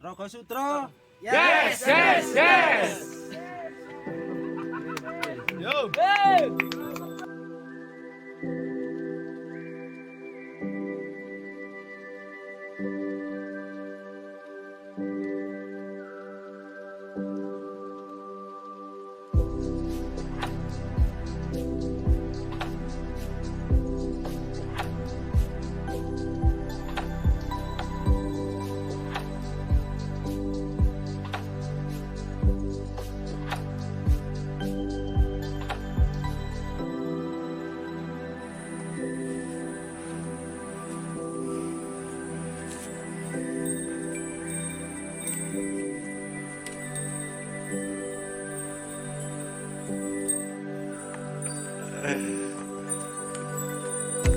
Rogo Sutro. Yes, yes, yes. Yo. Hey.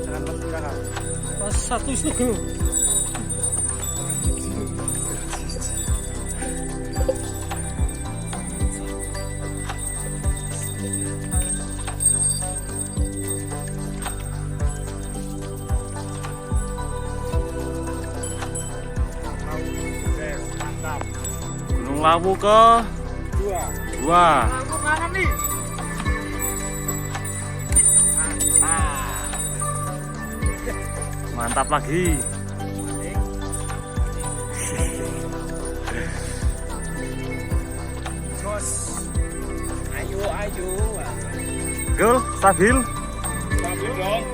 Jangan berpikir. Pas satu itu. Mantap. Gunung Lawu ke dua. Aku kangen nih. Mantap lagi. Bos. Ayo. Gol, stabil. Stabil dong.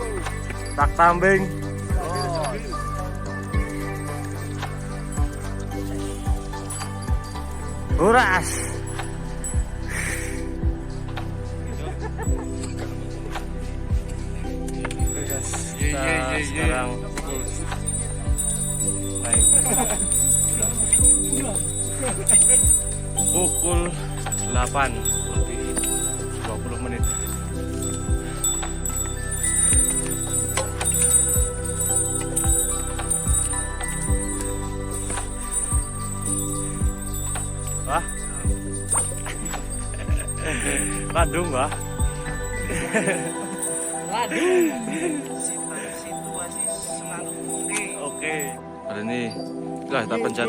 Tak tambing. Horas. Oke guys, kita sekarang naik pukul 8 lebih 20 menit. Wah, Bandung wah. Situasi selalu oke. Oke. Hari ini lah kita pencet.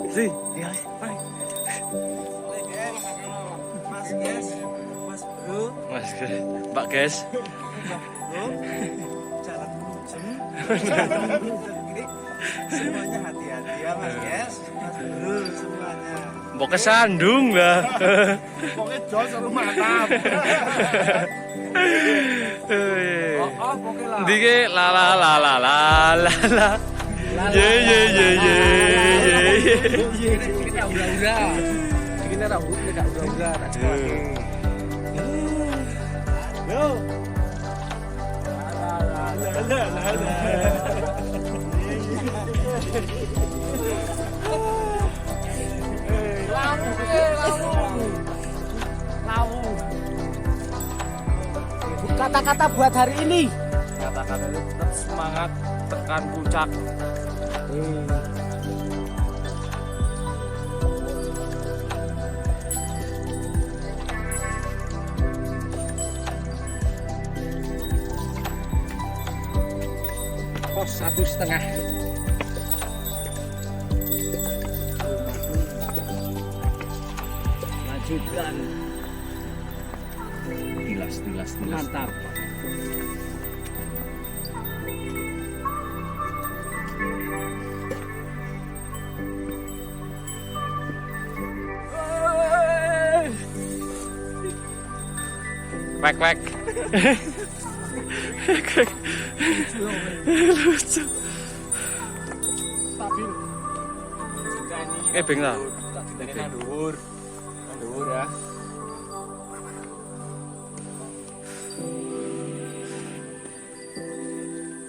Sih. Mas Ges, Mas Bro, Mas, Mbak Guys. jalan dulu. Semuanya hati-hati ya Mas Ges, Mas Bro semuanya. Mau ke Sandung lah. Pokoknya jos seru mantap. Pokoknya lah. Dike la la la la la la la. Ye ye ye ye ye. Ini tak ura-ura. Ini rambut ini tak ura-ura. Yo. Lawu. Kata-kata buat hari ini. Katakan itu tetap semangat tekan puncak. Pos 1,5. Lanjutkan. Tilas. Mantap. Wek. Lucu. Stabil. Beng lah. Ini dhuwur. Dhuwur ya.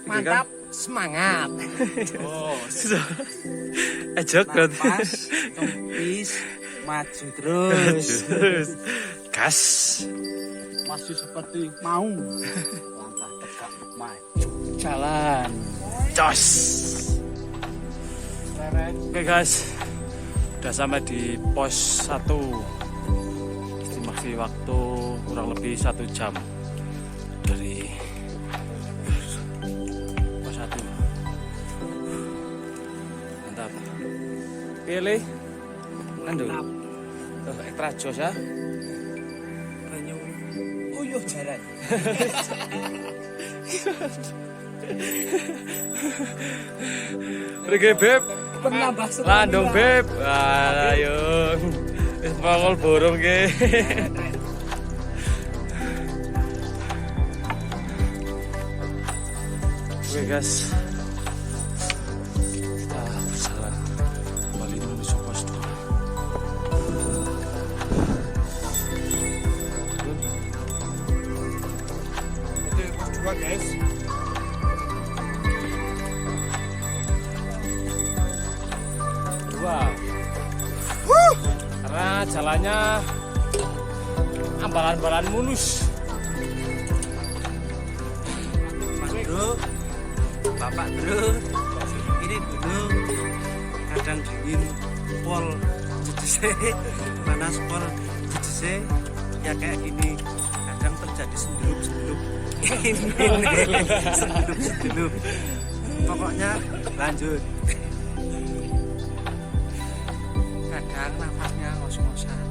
Mantap, semangat. Oh, Ejok berarti. napas, kempis, maju terus. Gas. Masih seperti mau. Langkah tegak maju. Jalan. Jos. Oke guys, udah sampai di pos 1. Estimasi waktu kurang lebih 1 jam dari pos 1. Mantap. Pilih. Ando. Ekstra jos ya. Banyu. Uyuh jalan. Pergi beb. Penambah Landung beb. Ayo. Wis mongol borong ke. Oke guys, kita berjalan kembali menuju pos 2. Oke, pos 2 guys. Karena jalannya ambalan-ambalan mulus. Mas Bro, Bapak Bro, ini gunung kadang dingin, pol jedese, panas pol jedese, ya kayak gini. Kadang terjadi senderup-senderup, senderup-senderup. Pokoknya lanjut. Kadang nafasnya ngos-ngosan,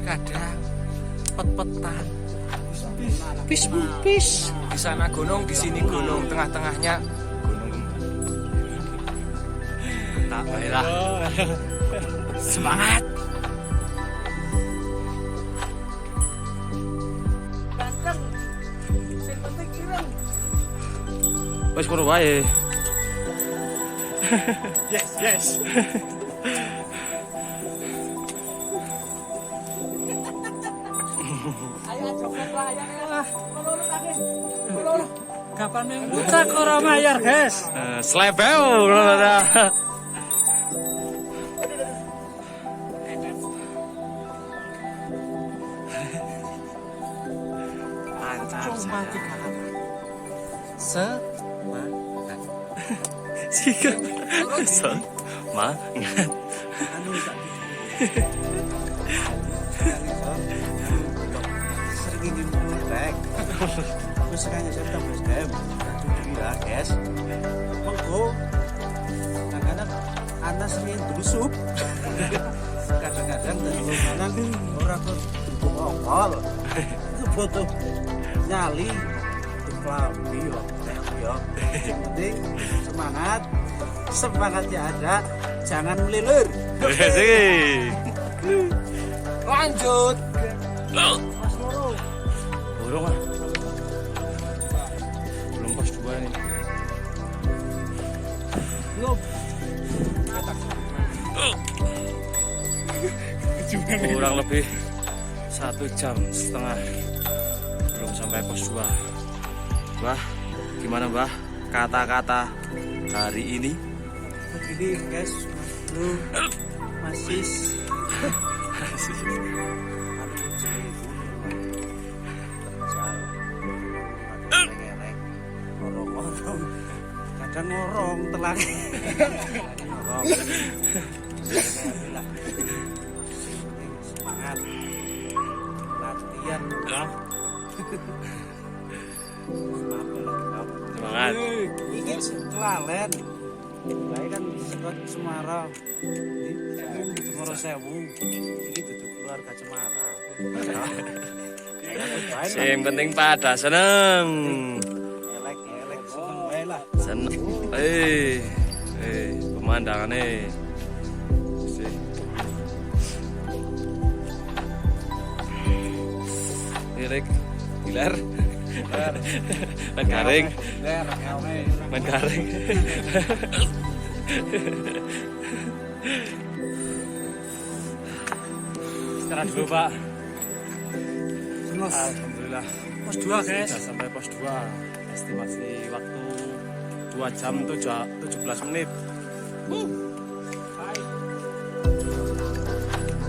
kadang pet-petan. Pis. Di sana gunung, di sini gunung, tengah-tengahnya gunung. Tak baiklah. Semangat. Ganteng. Sing penting ireng. Wes kono wae. Yes. Ayo joget lah ya. Menurut aku. Kapan yang puncak ora mayar, guys? Slepeu ngono ta. Lancar. Cuma 3 kali. Semangat. Sika. Ma. Anu tak sering ingin mengecek terus sekanya saya tak bos gila guys mengko kadang-kadang anak sering terusuk kadang-kadang dari lumayan orang tuh ngokol itu butuh nyali kelambi loh ya yang penting semangatnya ada, jangan melelur. Lanjut. Borong ah. Belum pos 2 nih. Kurang lebih 1,5 jam belum sampai pos 2. Bah, gimana Bah kata-kata hari ini? Begini guys, lu masih kadang ngorong telang ngorong semangat latihan udah Semangat. ini kelalen baik kan sekot Cemara Cemara Sewu ini duduk keluarga Cemara Yang penting pada seneng. elek seneng bae lah Seneng. Pemandangannya. Direk, gilar. Main garing. Main garing. Istirahat dulu Pak. Alhamdulillah. Pos 2 guys. Sudah sampai pos 2. Estimasi waktu 2 jam 17 menit.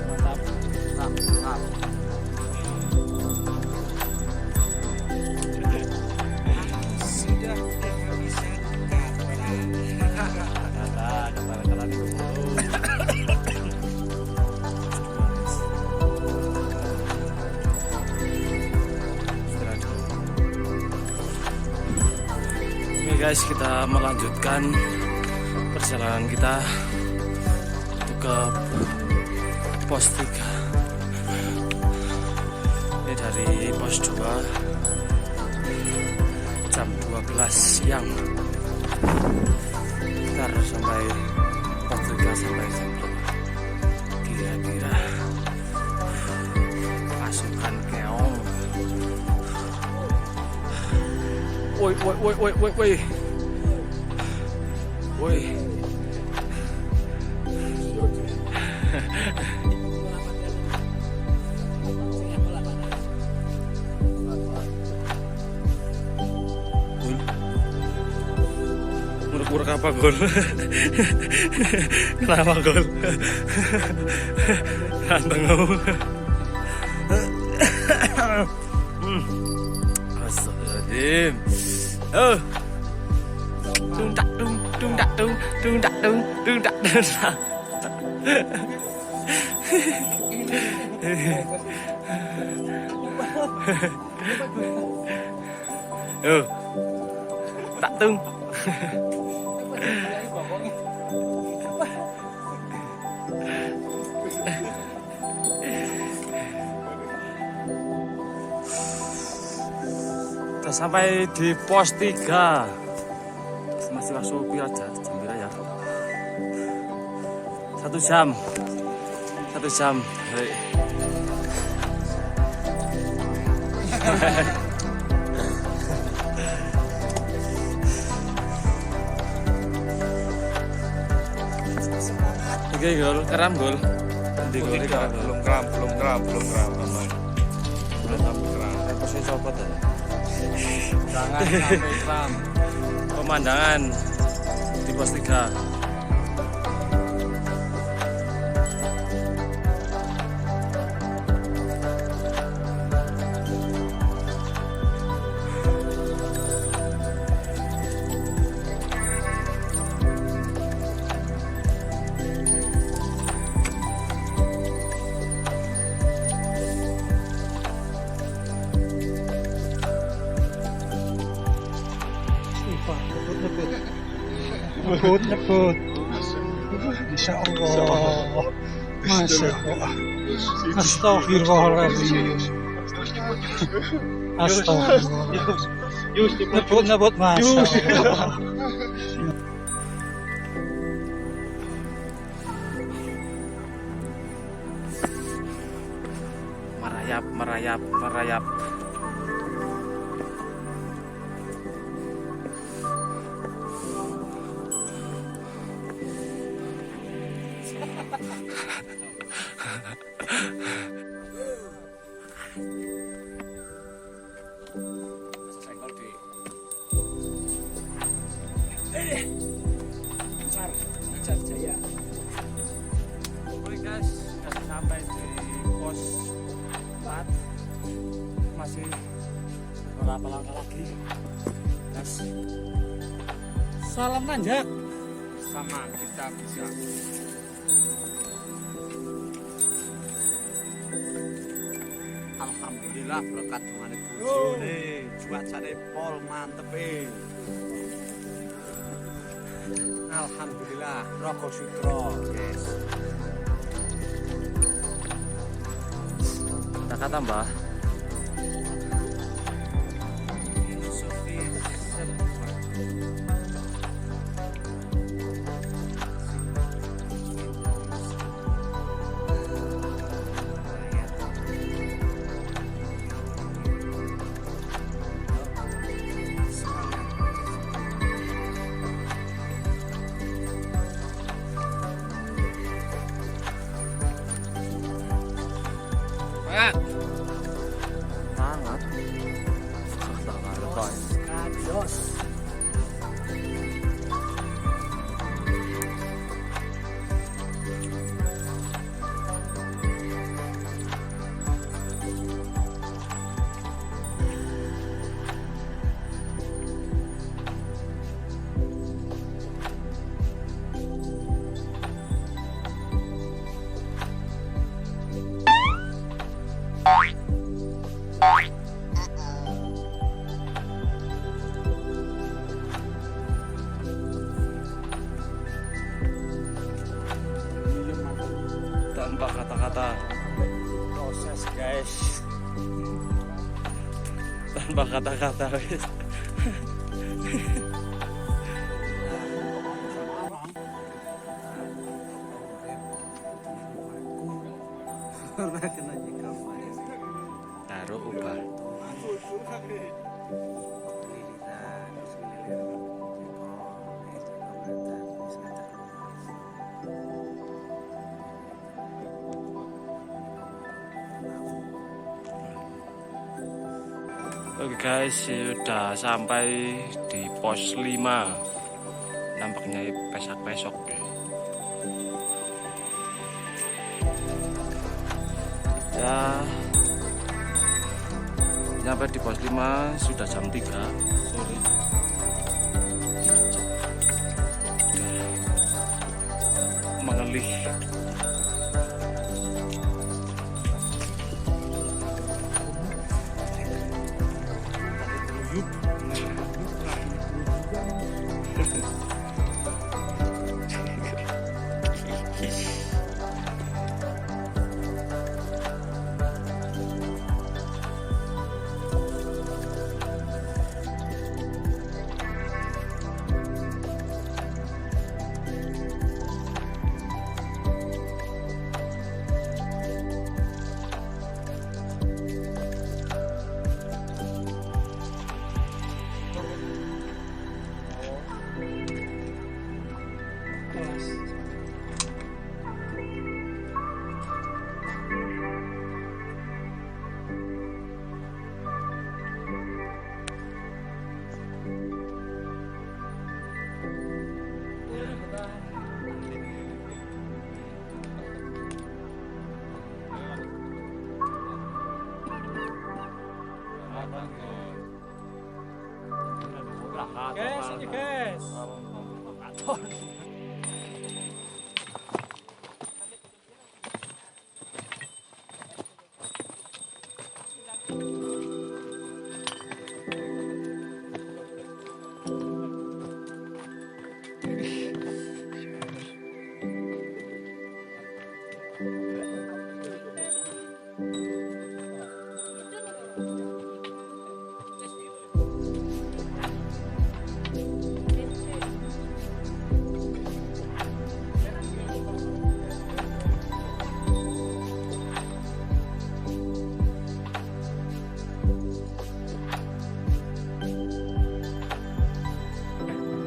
Mantap. sudah kehabisan kata Kata-kata di mulut. Ini guys, kita melanjutkan perjalanan kita ke pos 3. Ini dari pos 2 jam 12 siang. Ntar sampai pos 3 sampai jam 2. Kira-kira pasukan keong. Woi. Muruk-muruk apa Gol? Kenapa Gol? Ranteng kamu. Astagfirullahaladzim. Oh. Dung tak dung. Oh. Tak dung. Kita sampai di pos 3. Masih masuk aja jam ya. 1 jam. Hei. Oke, Gol, keram Gol. Di Gol belum keram. Aman. Belum keram. Aku sih copot ya. Jangan sampai keram. Pemandangan di pos 3. Nyebut. Insya Allah. Masya Allah. Astagfirullahaladzim. Nyebut. Masya Allah. Merayap. Oke guys, sudah sampai di pos 4. Masih beberapa langkah lagi. Guys, Salam nanjak. sama kita bisa. Alhamdulillah berkat dungane bojone, cuacane pol mantep e. Alhamdulillah, Roko Sutro, guys. Kata Mbah. Sangat. Adios. tanpa kata-kata. Proses guys. Tanpa kata-kata wis. Karena kena jengkal. Taruh ubah. Oke guys, sudah sampai di pos 5. Nampaknya pesak-pesok ya. Ya, nyampe di pos 5 sudah jam 3 sore. Udah mengelih. Guys, ini guys.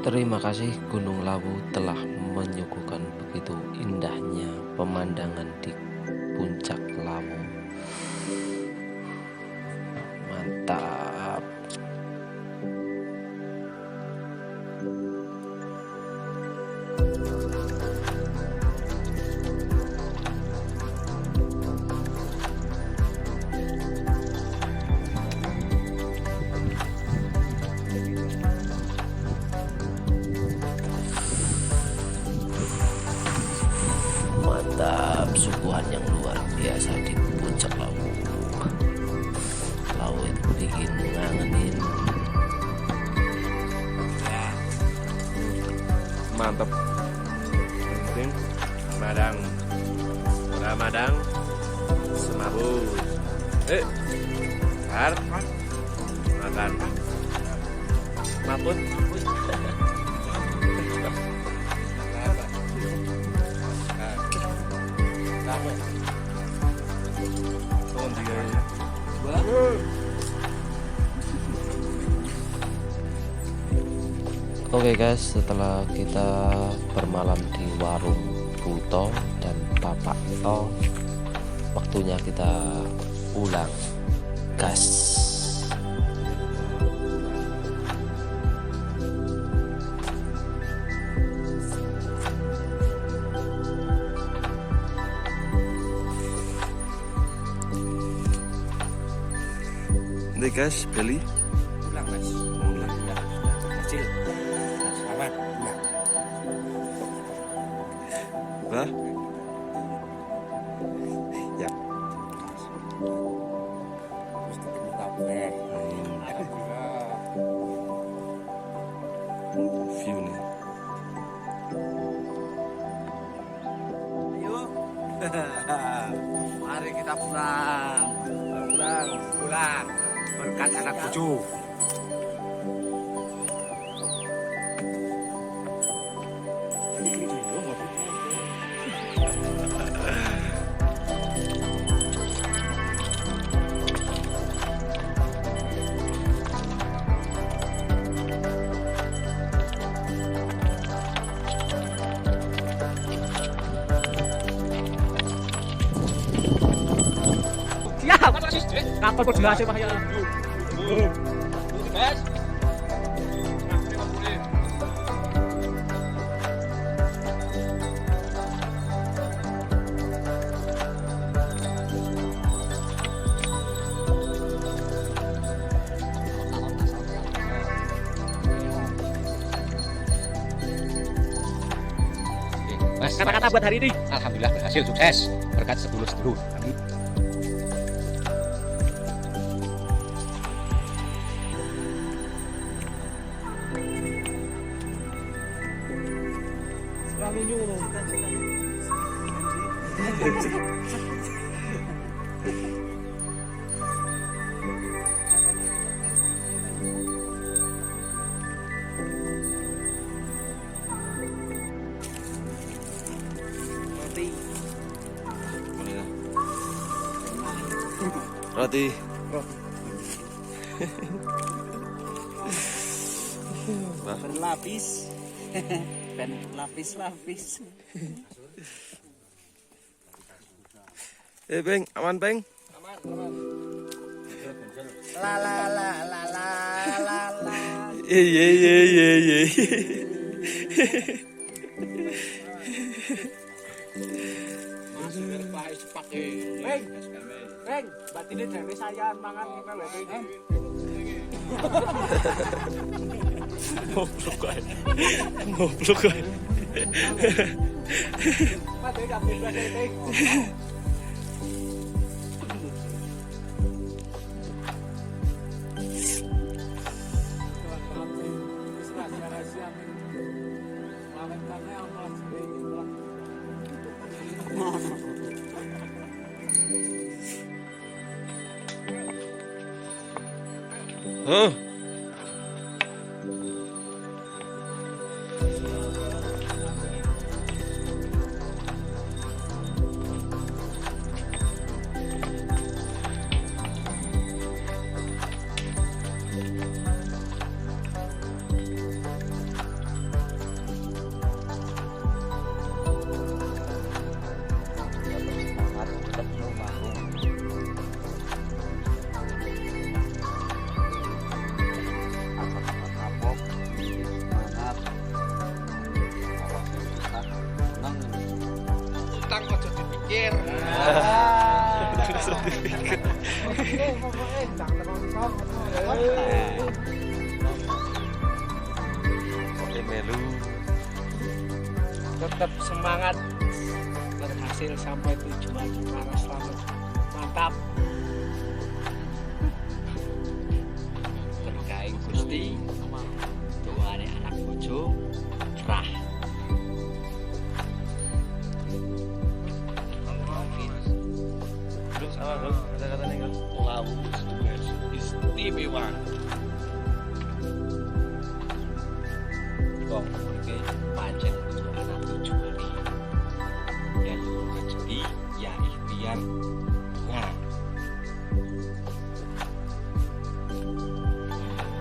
Terima kasih Gunung Lawu telah menyuguhkan begitu indahnya pemandangan di puncak Lawu. Mantap. Mantap, suguhan yang luar biasa di puncak Lawu. Lawu itu bikin ngangenin. Mantap. Penting Madang. Ramadang semabut. Har makan. Mapun. Oke guys, setelah kita bermalam di warung Buto dan Bapak To, waktunya kita pulang, gas. Ini guys, beli. Pulang mas. Pulang ya. Kecil. Selamat pulang. Bah. Ya. Terus ketemu kafe. View nih. Ayo. Mari kita pulang. Pulang. Berkat anak cucu. Kapal koordinasi Pak ya. Guys. Mas, kata-kata buat hari ini. Alhamdulillah berhasil, sukses berkat sedulur-sedulur. Amin. Selalu nyuruh. Roti. Berlapis. Ben lapis-lapis. Beng, aman, Beng? La la la la la la la. Ye. Beng, batine dhewe saya mangan kita lho, Beng. Ngoblok ae. Mate gak bisa Beng. Huh? Oke, melu. Tetap semangat, berhasil sampai tujuan, harus selalu mantap. Berkahi Gusti, doane anak bojo cerah. Terus apa, Bro? Kata-kata nih, kan? Lawu tugas istimewa. Wong iki pancen kudu anak bojo iki. Ya rezeki ya ikhtiar. Nah,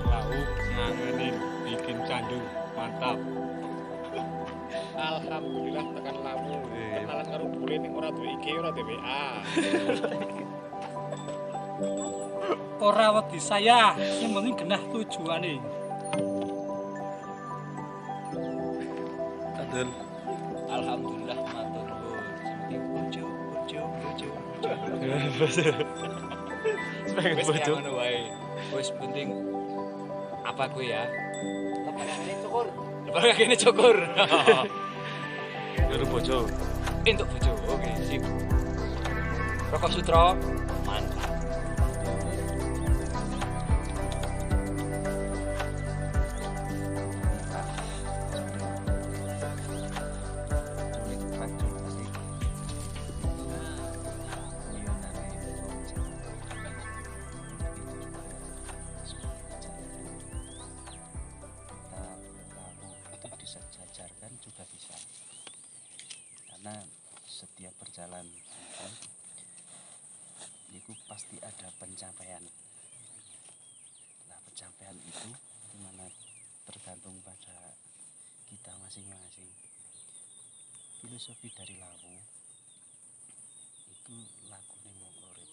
Lauk ngangeni bikin candu, mantap. Alhamdulillah tekan lamu. Kenalan karo bule ning ora duwe IG, ora duwe WA. Ora wedi saya, sing penting genah tujuane. Adul. alhamdulillah matur nuwun. Sing bojo. Pengen Wis bojo. ngono wae. Wis penting apa kuwi ya? Lepas kene cukur. Baru bojo. Entuk bojo. Oke, sip. Rokok Sutra mantap. karena setiap perjalanan itu pasti ada pencapaian. Nah, pencapaian itu dimana tergantung pada kita masing-masing. Filosofi dari Lawu itu lagu Nemo Orip.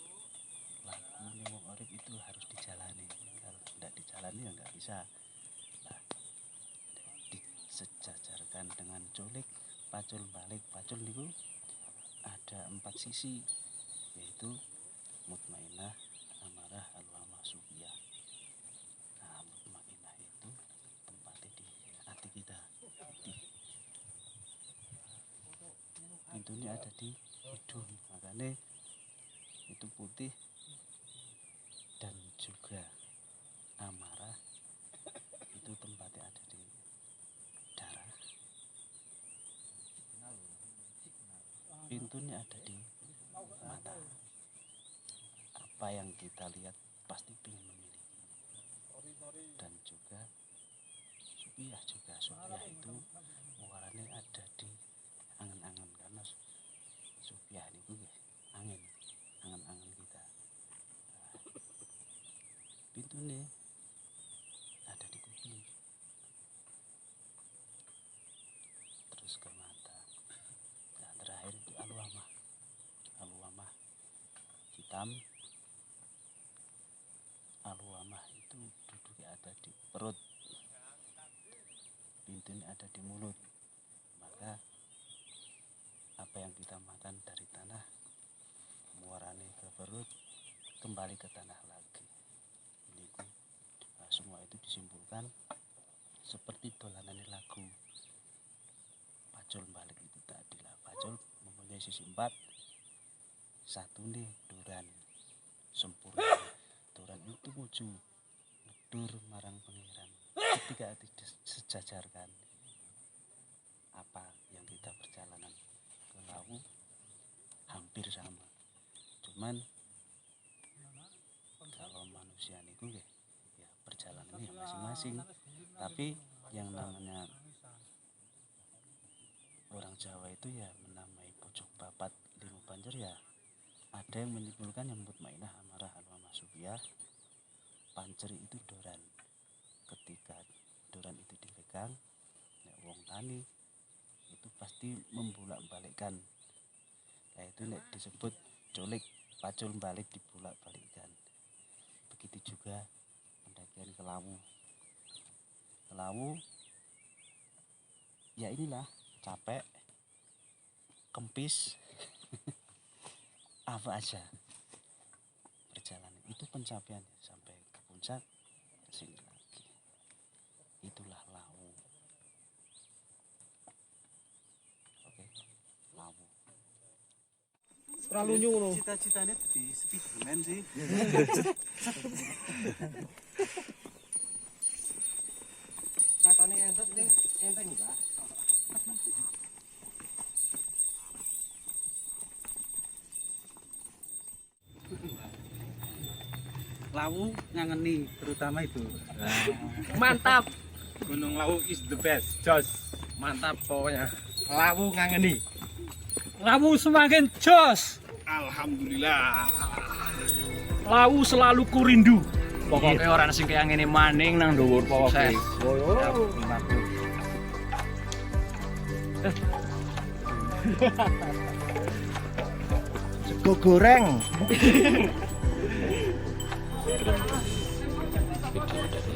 Lagu Nemo Orip itu harus dijalani. Kalau tidak dijalani ya nggak bisa. Nah, disejajarkan dengan culik, pacul balik. Pacul itu ada 4 sisi, yaitu mutmainah, amarah, alwamah, sufiyah. Nah, mutmainah itu tempatnya di hati kita. Pintunya ada di hidung, makanya itu putih. Dan juga amarah itu tempatnya ada di darah. Pintunya ada di mata. Apa yang kita lihat pasti ingin memiliki. Dan juga sufiyah itu warnanya ada di angan-angan, karena sufiyah itu angan-angan kita. Nah, pintunya ada di kuping, terus ke mata. Nah, terakhir itu alwamah hitam. Alwamah itu duduknya ada di perut, pintunya ada di mulut. Maka apa yang kita makan dari tanah muarane ke perut, kembali ke tanah lagi. Nah, semua itu disimpulkan seperti dolanan lagu pacul balik itu tadi lah. Pacul mempunyai sisi 4. Satu nih duran sempurna. Duran itu muju ngedur marang pengiran. Ketika disejajarkan apa yang kita perjalanan ke Lawu hampir sama, cuman kalau manusia niku ya perjalanannya masing-masing. Tapi yang namanya orang Jawa itu ya menamai pojok papat lima banjur, ya ada yang menyimpulkan yang mutmainah, amarah, alwamah, sufiyah. Panceri itu doran. Ketika doran itu dipegang, nek wong tani itu pasti membulak-balikkan. Nah, itu nek disebut culik, pacul balik dibulak-balikkan. Begitu juga pendakian ke Lawu. Ke Lawu ya inilah, capek, kempis, apa aja perjalanan itu pencapaian sampai ke puncak, ke sini lagi. Itulah Lawu. Oke, Lawu. Terlalu nyuruh. Cita-citanya di Spiderman sih. Katanya enteng enggak? Lawu ngangeni terutama itu. Mantap. Gunung Lawu is the best, jos. Mantap pokoknya. Lawu ngangeni. Lawu semakin jos. Alhamdulillah. Lawu selalu kurindu. Pokoknya orang sing kayak ngene maning nang dhuwur pokoknya. Sego goreng. Video dari